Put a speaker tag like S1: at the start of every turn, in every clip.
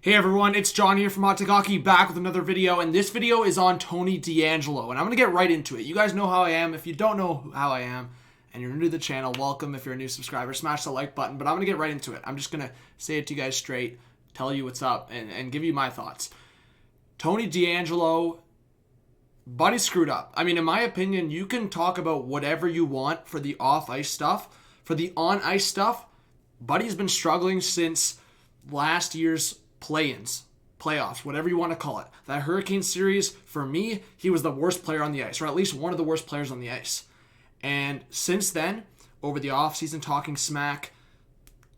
S1: Hey everyone, it's John here from Hot Take Hockey, back with another video, and this video is on Tony DeAngelo, and I'm going to get right into it. You guys know how I am. If you don't know how I am, and you're new to the channel, welcome. If you're a new subscriber, smash the like button, but I'm going to get right into it. I'm just going to say it to you guys straight, tell you what's up, and give you my thoughts. Tony DeAngelo, buddy screwed up. I mean, in my opinion, you can talk about whatever you want for the off-ice stuff. For the on-ice stuff, buddy's been struggling since last year's play-ins, playoffs, whatever you want to call it. That Hurricane series, for me, he was the worst player on the ice, or at least one of the worst players on the ice. And since then, over the offseason talking smack,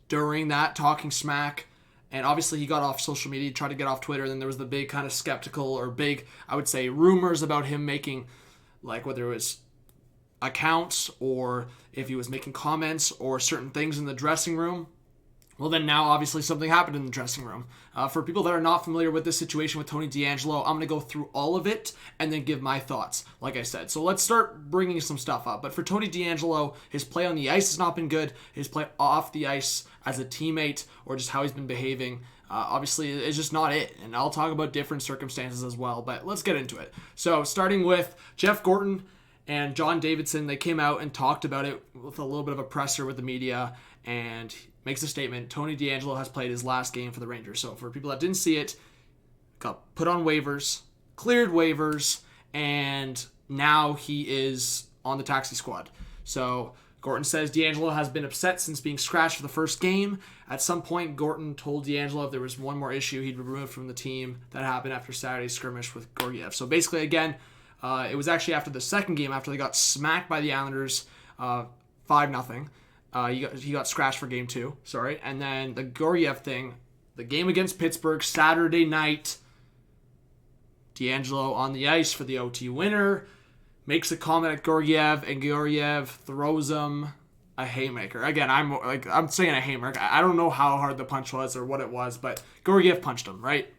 S1: during that talking smack, and obviously he got off social media, tried to get off Twitter, and then there was the big kind of skeptical or big, I would say, rumors about him making, like whether it was accounts or if he was making comments or certain things in the dressing room. Well, then now, obviously, something happened in the dressing room. For people that are not familiar with this situation with Tony DeAngelo, I'm going to go through all of it and then give my thoughts, like I said. So let's start bringing some stuff up. But for Tony DeAngelo, his play on the ice has not been good. His play off the ice as a teammate or just how he's been behaving, obviously, is just not it. And I'll talk about different circumstances as well, but let's get into it. So starting with Jeff Gorton and John Davidson, they came out and talked about it with a little bit of a presser with the media and makes a statement. Tony DeAngelo has played his last game for the Rangers. So for people that didn't see it, got put on waivers, cleared waivers, and now he is on the taxi squad. So Gorton says DeAngelo has been upset since being scratched for the first game. At some point, Gorton told DeAngelo if there was one more issue, he'd be removed from the team. That happened after Saturday's skirmish with Georgiev. So basically, again, it was actually after the second game, after they got smacked by the Islanders 5-0. He got scratched for game 2, sorry. And then the Georgiev thing, the game against Pittsburgh, Saturday night, DeAngelo on the ice for the OT winner, makes a comment at Georgiev, and Georgiev throws him a haymaker. Again, I'm saying a haymaker. I don't know how hard the punch was or what it was, but Georgiev punched him, right?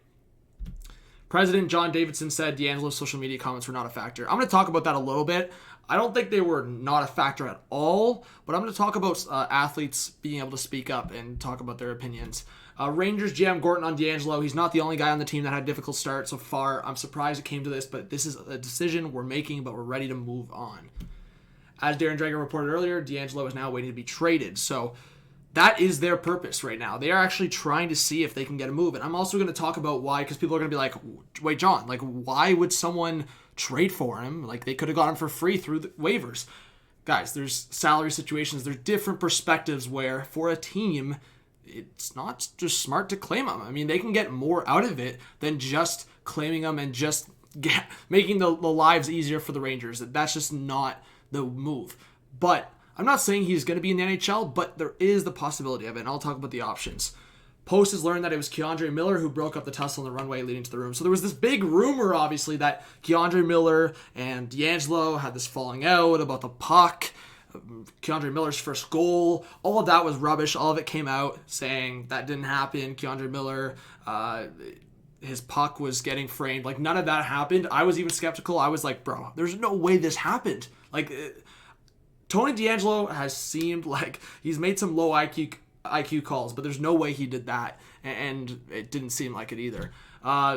S1: President John Davidson said DeAngelo's social media comments were not a factor. I'm going to talk about that a little bit. I don't think they were not a factor at all, but I'm going to talk about athletes being able to speak up and talk about their opinions. Rangers GM Gorton on DeAngelo. He's not the only guy on the team that had a difficult start so far. I'm surprised it came to this, but this is a decision we're making, but we're ready to move on. As Darren Drager reported earlier, DeAngelo is now waiting to be traded. So that is their purpose right now. They are actually trying to see if they can get a move. And I'm also going to talk about why, because people are going to be like, wait, John, like, why would someone trade for him? Like, they could have got him for free through the waivers. Guys, there's salary situations. There's different perspectives where, for a team, it's not just smart to claim him. I mean, they can get more out of it than just claiming him and just making the lives easier for the Rangers. That's just not the move. But I'm not saying he's going to be in the NHL, but there is the possibility of it, and I'll talk about the options. Post has learned that it was Keandre Miller who broke up the tussle on the runway leading to the room. So there was this big rumor, obviously, that Keandre Miller and DeAngelo had this falling out about the puck, Keandre Miller's first goal. All of that was rubbish. All of it came out saying that didn't happen. Keandre Miller, his puck was getting framed. Like, none of that happened. I was even skeptical. I was like, bro, there's no way this happened. Like, Tony DeAngelo has seemed like he's made some low IQ calls, but there's no way he did that, and it didn't seem like it either.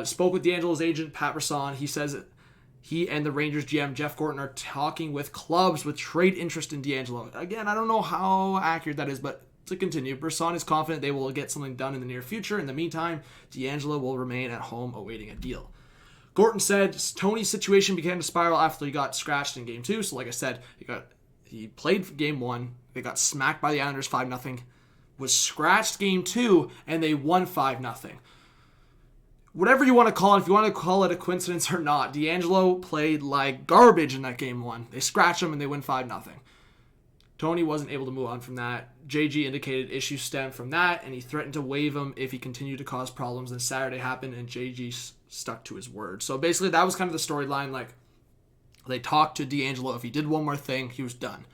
S1: Spoke with DeAngelo's agent, Pat Brisson. He says he and the Rangers GM, Jeff Gorton, are talking with clubs with trade interest in DeAngelo. Again, I don't know how accurate that is, but to continue, Brisson is confident they will get something done in the near future. In the meantime, DeAngelo will remain at home awaiting a deal. Gorton said Tony's situation began to spiral after he got scratched in Game 2. So like I said, he played Game 1. They got smacked by the Islanders 5-0. Was scratched Game 2, and they won 5-0. Whatever you want to call it, if you want to call it a coincidence or not, DeAngelo played like garbage in that Game 1. They scratched him, and they win 5-0. Tony wasn't able to move on from that. JG indicated issues stemmed from that, and he threatened to waive him if he continued to cause problems. Then Saturday happened, and JG stuck to his word. So basically, that was kind of the storyline. Like, they talked to DeAngelo. If he did one more thing, he was done.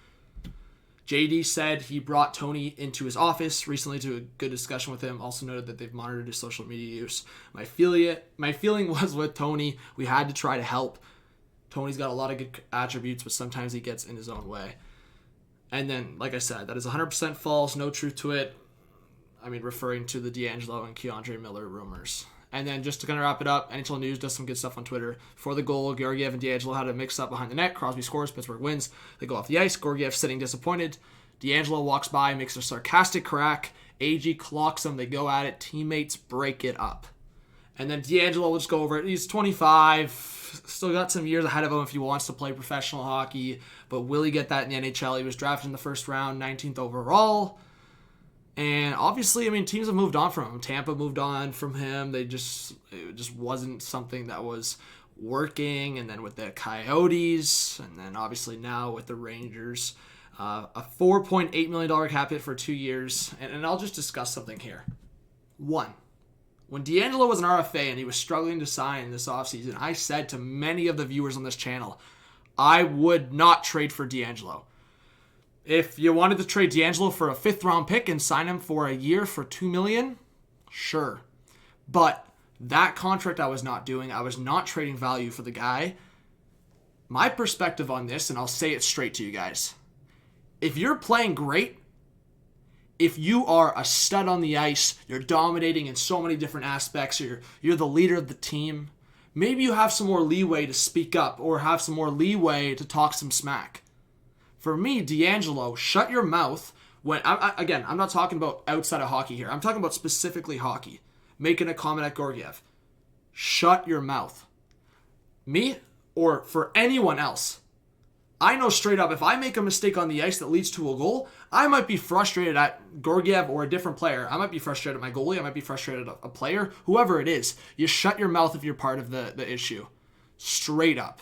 S1: JD said he brought Tony into his office recently to a good discussion with him. Also noted that they've monitored his social media use. My feeling was with Tony, we had to try to help. Tony's got a lot of good attributes, but sometimes he gets in his own way. And then, like I said, that is 100% false, no truth to it. referring to the DeAngelo and Keandre Miller rumors. And then just to kind of wrap it up, NHL News does some good stuff on Twitter. For the goal, Georgiev and DeAngelo had a mix-up behind the net. Crosby scores, Pittsburgh wins. They go off the ice. Georgiev sitting disappointed. DeAngelo walks by, makes a sarcastic crack. AG clocks him. They go at it. Teammates break it up. And then DeAngelo will just go over it. He's 25. Still got some years ahead of him if he wants to play professional hockey. But will he get that in the NHL? He was drafted in the first round, 19th overall. And obviously, teams have moved on from him. Tampa moved on from him. It just wasn't something that was working. And then with the Coyotes, and then obviously now with the Rangers, a $4.8 million cap hit for 2 years. And I'll just discuss something here. One, when DeAngelo was an RFA and he was struggling to sign this offseason, I said to many of the viewers on this channel, I would not trade for DeAngelo. If you wanted to trade DeAngelo for a 5th round pick and sign him for a year for $2 million, sure. But that contract I was not doing. I was not trading value for the guy. My perspective on this, and I'll say it straight to you guys. If you're playing great, if you are a stud on the ice, you're dominating in so many different aspects, you're the leader of the team, maybe you have some more leeway to speak up or have some more leeway to talk some smack. For me, DeAngelo, shut your mouth when, I'm not talking about outside of hockey here. I'm talking about specifically hockey. Making a comment at Georgiev. Shut your mouth. Me, or for anyone else, I know straight up if I make a mistake on the ice that leads to a goal, I might be frustrated at Georgiev or a different player. I might be frustrated at my goalie. I might be frustrated at a player. Whoever it is, you shut your mouth if you're part of the issue. Straight up.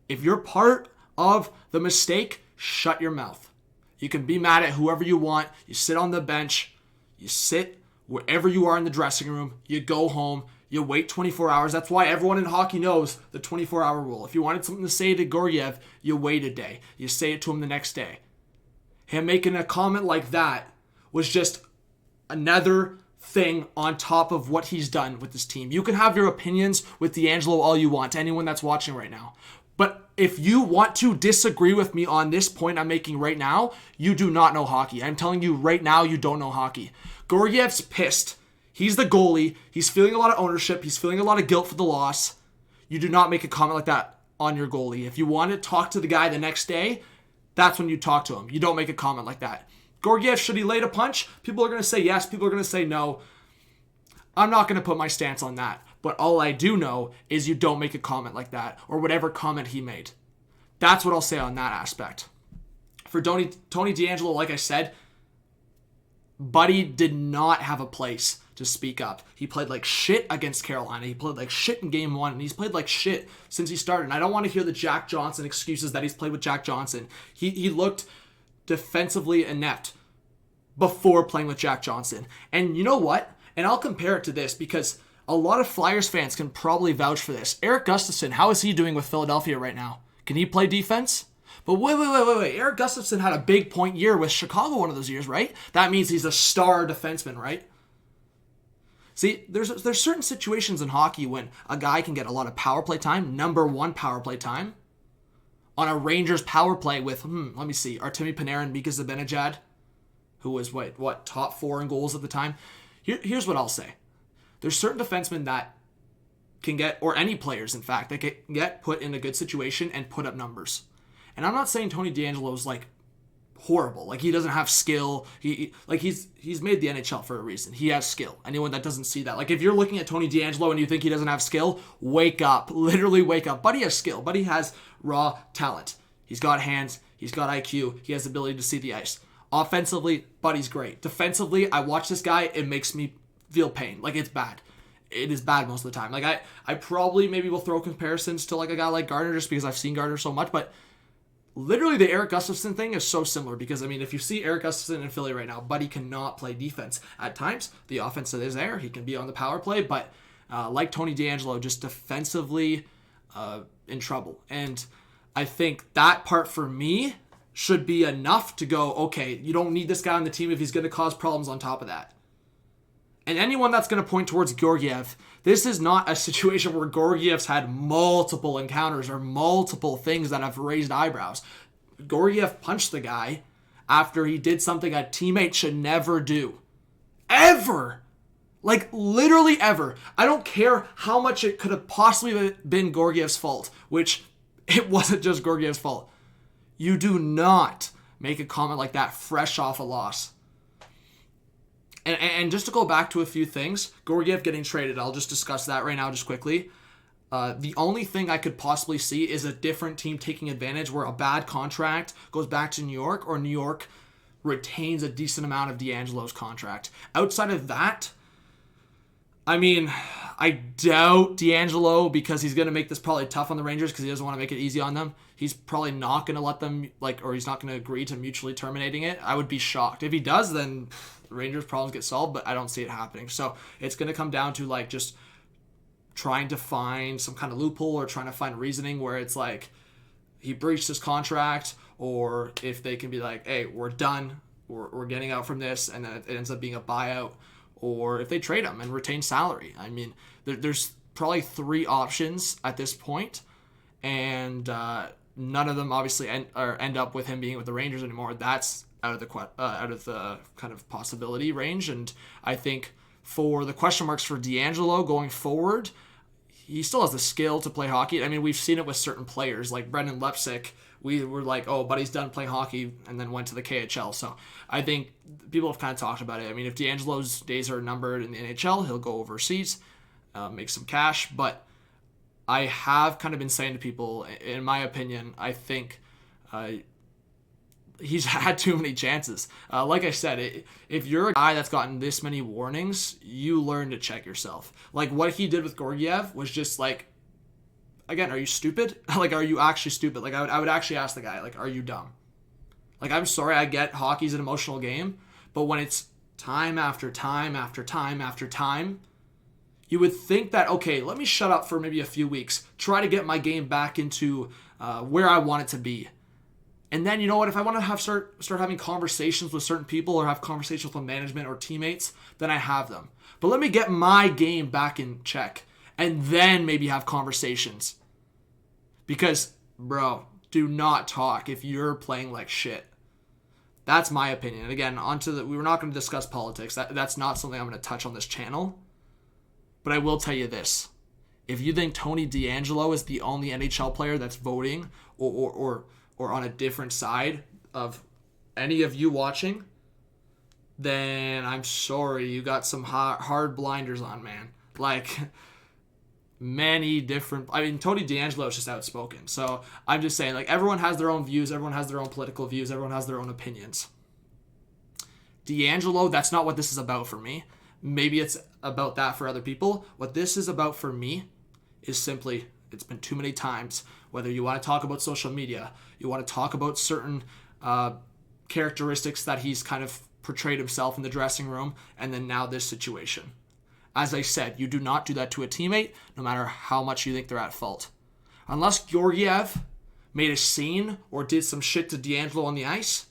S1: If you're part of the mistake, shut your mouth. You can be mad at whoever you want. You sit on the bench. You sit wherever you are in the dressing room. You go home. You wait 24 hours. That's why everyone in hockey knows the 24-hour rule. If you wanted something to say to Georgiev, you wait a day. You say it to him the next day. Him making a comment like that was just another thing on top of what he's done with this team. You can have your opinions with DeAngelo all you want, to anyone that's watching right now. But if you want to disagree with me on this point I'm making right now, you do not know hockey. I'm telling you right now, you don't know hockey. Georgiev's pissed. He's the goalie. He's feeling a lot of ownership. He's feeling a lot of guilt for the loss. You do not make a comment like that on your goalie. If you want to talk to the guy the next day, that's when you talk to him. You don't make a comment like that. Georgiev, should he lay a punch? People are going to say yes. People are going to say no. I'm not going to put my stance on that. But all I do know is you don't make a comment like that, or whatever comment he made. That's what I'll say on that aspect. For Tony DeAngelo, like I said, Buddy did not have a place to speak up. He played like shit against Carolina. He played like shit in game 1, and he's played like shit since he started. And I don't want to hear the Jack Johnson excuses that he's played with Jack Johnson. He looked defensively inept before playing with Jack Johnson. And you know what? And I'll compare it to this because a lot of Flyers fans can probably vouch for this. Erik Gustafsson, how is he doing with Philadelphia right now? Can he play defense? But wait. Erik Gustafsson had a big point year with Chicago one of those years, right? That means he's a star defenseman, right? See, there's certain situations in hockey when a guy can get a lot of power play time, number 1 power play time, on a Rangers power play with, let me see, Artemi Panarin, Mika Zibanejad, who was, top 4 in goals at the time. Here's what I'll say. There's certain defensemen that can get, or any players, in fact, that can get put in a good situation and put up numbers. And I'm not saying Tony DeAngelo is, horrible. He doesn't have skill. He's made the NHL for a reason. He has skill. Anyone that doesn't see that. If you're looking at Tony DeAngelo and you think he doesn't have skill, wake up. Literally wake up. Buddy has skill. Buddy has raw talent. He's got hands. He's got IQ. He has the ability to see the ice. Offensively, Buddy's great. Defensively, I watch this guy. It makes me feel pain. It's bad. It is bad most of the time. I probably maybe will throw comparisons to a guy like Gardner just because I've seen Gardner so much, but literally the Erik Gustafsson thing is so similar because, if you see Erik Gustafsson in Philly right now, Buddy cannot play defense. At times, the offense that is there, he can be on the power play, but like Tony DeAngelo, just defensively in trouble. And I think that part for me should be enough to go, okay, you don't need this guy on the team if he's going to cause problems on top of that. And anyone that's going to point towards Georgiev, this is not a situation where Georgiev's had multiple encounters or multiple things that have raised eyebrows. Georgiev punched the guy after he did something a teammate should never do. ever. Like, literally ever. I don't care how much it could have possibly been Georgiev's fault, which it wasn't just Georgiev's fault. You do not make a comment like that fresh off a loss. And just to go back to a few things, Georgiev getting traded, I'll just discuss that right now just quickly. The only thing I could possibly see is a different team taking advantage where a bad contract goes back to New York, or New York retains a decent amount of DeAngelo's contract. Outside of that, I mean, I doubt DeAngelo, because he's going to make this probably tough on the Rangers because he doesn't want to make it easy on them. He's probably not going to let them, or he's not going to agree to mutually terminating it. I would be shocked. If he does, then the Rangers' problems get solved, but I don't see it happening. So it's going to come down to, just trying to find some kind of loophole or trying to find reasoning where it's he breached his contract, or if they can be hey, we're done, we're getting out from this, and then it ends up being a buyout, or if they trade him and retain salary. I mean, there's probably 3 options at this point, and none of them obviously end up with him being with the Rangers anymore. That's out of the kind of possibility range, and I think for the question marks for DeAngelo going forward, he still has the skill to play hockey. I mean, we've seen it with certain players, like Brendan Lepsick. We were oh, but he's done playing hockey, and then went to the KHL. So I think people have kind of talked about it. I mean, if DeAngelo's days are numbered in the NHL, he'll go overseas, make some cash. But I have kind of been saying to people, in my opinion, I think he's had too many chances. Like I said, if you're a guy that's gotten this many warnings, you learn to check yourself. What he did with Georgiev was just again, are you stupid? Are you actually stupid? I would actually ask the guy, are you dumb? I'm sorry, I get hockey's an emotional game, but when it's time after time after time after time, you would think that, okay, let me shut up for maybe a few weeks, try to get my game back into where I want it to be. And then, you know what, if I want to start having conversations with certain people or have conversations with management or teammates, then I have them. But let me get my game back in check, and then maybe have conversations. Because, bro, do not talk if you're playing like shit. That's my opinion. And again, we were not going to discuss politics. That's not something I'm going to touch on this channel. But I will tell you this. If you think Tony DeAngelo is the only NHL player that's voting or on a different side of any of you watching, then I'm sorry, you got some hard blinders on, man. Many different... I mean, Tony DeAngelo is just outspoken. So I'm just saying, everyone has their own views. Everyone has their own political views. Everyone has their own opinions. DeAngelo, that's not what this is about for me. Maybe it's about that for other people. What this is about for me is simply, it's been too many times, whether you want to talk about social media, you want to talk about certain characteristics that he's kind of portrayed himself in the dressing room, and then now this situation. As I said, you do not do that to a teammate, no matter how much you think they're at fault. Unless Georgiev made a scene or did some shit to DeAngelo on the ice,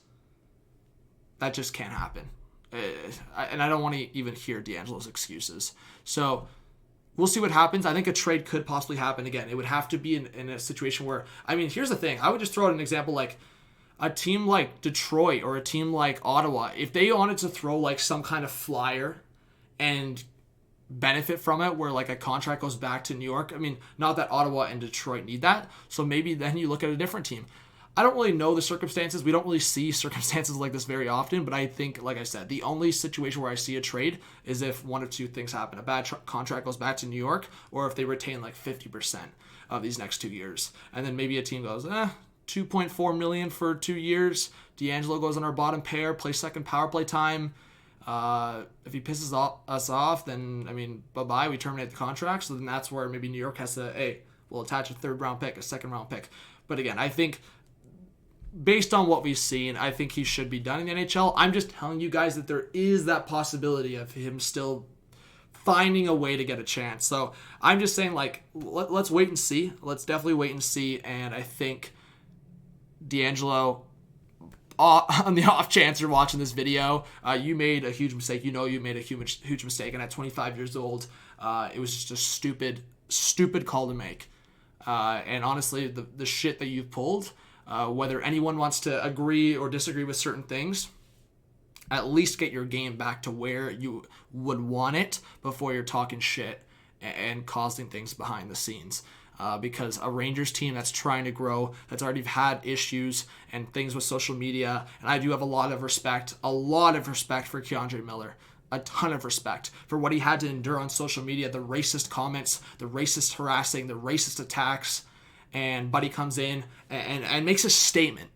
S1: that just can't happen. And I don't want to even hear DeAngelo's excuses. So we'll see what happens. I think a trade could possibly happen again. It would have to be in a situation where, I mean, here's the thing. I would just throw out an example a team like Detroit or a team like Ottawa. If they wanted to throw some kind of flyer and benefit from it where a contract goes back to New York. I mean, not that Ottawa and Detroit need that. So maybe then you look at a different team. I don't really know the circumstances. We don't really see circumstances like this very often, but I think, like I said, the only situation where I see a trade is if one of two things happen. A bad contract goes back to New York, or if they retain 50% of these next 2 years. And then maybe a team goes, $2.4 million for 2 years. DeAngelo goes on our bottom pair, plays second power play time. If he pisses us off, then, I mean, bye-bye, we terminate the contract. So then that's where maybe New York has to, we'll attach a 3rd-round pick, a 2nd-round pick. But again, I think based on what we've seen, I think he should be done in the NHL. I'm just telling you guys that there is that possibility of him still finding a way to get a chance. So I'm just saying, let's wait and see. Let's definitely wait and see. And I think DeAngelo, on the off chance you're watching this video, you made a huge mistake. You made a huge mistake. And at 25 years old, it was just a stupid call to make. And honestly, the shit that you've pulled, whether anyone wants to agree or disagree with certain things, at least get your game back to where you would want it before you're talking shit and causing things behind the scenes. Because a Rangers team that's trying to grow, that's already had issues and things with social media, and I do have a lot of respect for K'Andre Miller. A ton of respect for what he had to endure on social media, the racist comments, the racist harassing, the racist attacks, and Buddy comes in and makes a statement.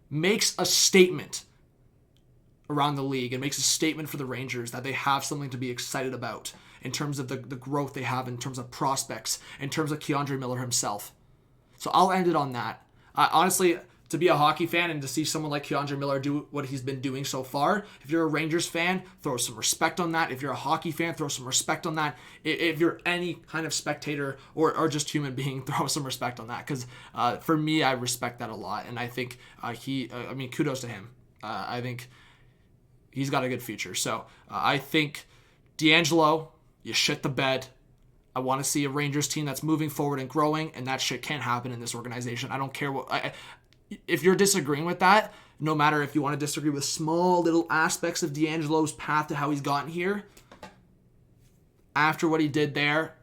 S1: Makes a statement around the league and makes a statement for the Rangers that they have something to be excited about in terms of the growth they have, in terms of prospects, in terms of K'Andre Miller himself. So I'll end it on that. Honestly, to be a hockey fan and to see someone like K'Andre Miller do what he's been doing so far, if you're a Rangers fan, throw some respect on that. If you're a hockey fan, throw some respect on that. If you're any kind of spectator or just human being, throw some respect on that. Because for me, I respect that a lot. And I think kudos to him. I think he's got a good future. So I think DeAngelo, you shit the bed. I want to see a Rangers team that's moving forward and growing, and that shit can't happen in this organization. I don't care what... If you're disagreeing with that, no matter if you want to disagree with small little aspects of DeAngelo's path to how he's gotten here, after what he did there,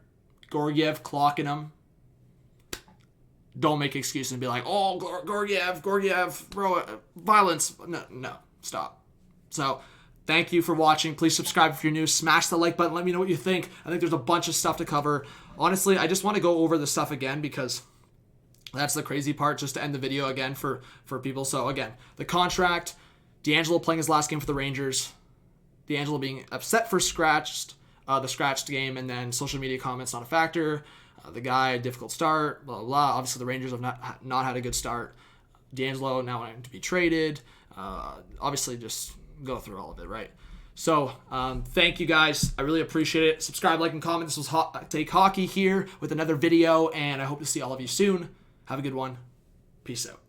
S1: Georgiev clocking him, don't make excuses and be like, oh, Georgiev, bro, violence. No, stop. So, thank you for watching. Please subscribe if you're new. Smash the like button. Let me know what you think. I think there's a bunch of stuff to cover. Honestly, I just want to go over the stuff again because... that's the crazy part, just to end the video again for people. So, again, the contract, DeAngelo playing his last game for the Rangers, DeAngelo being upset for the scratched game, and then social media comments not a factor. The guy, difficult start, blah, blah, blah. Obviously, the Rangers have not had a good start. DeAngelo now wanting to be traded. Obviously, just go through all of it, right? So, thank you guys. I really appreciate it. Subscribe, like, and comment. This was Take Hockey here with another video, and I hope to see all of you soon. Have a good one. Peace out.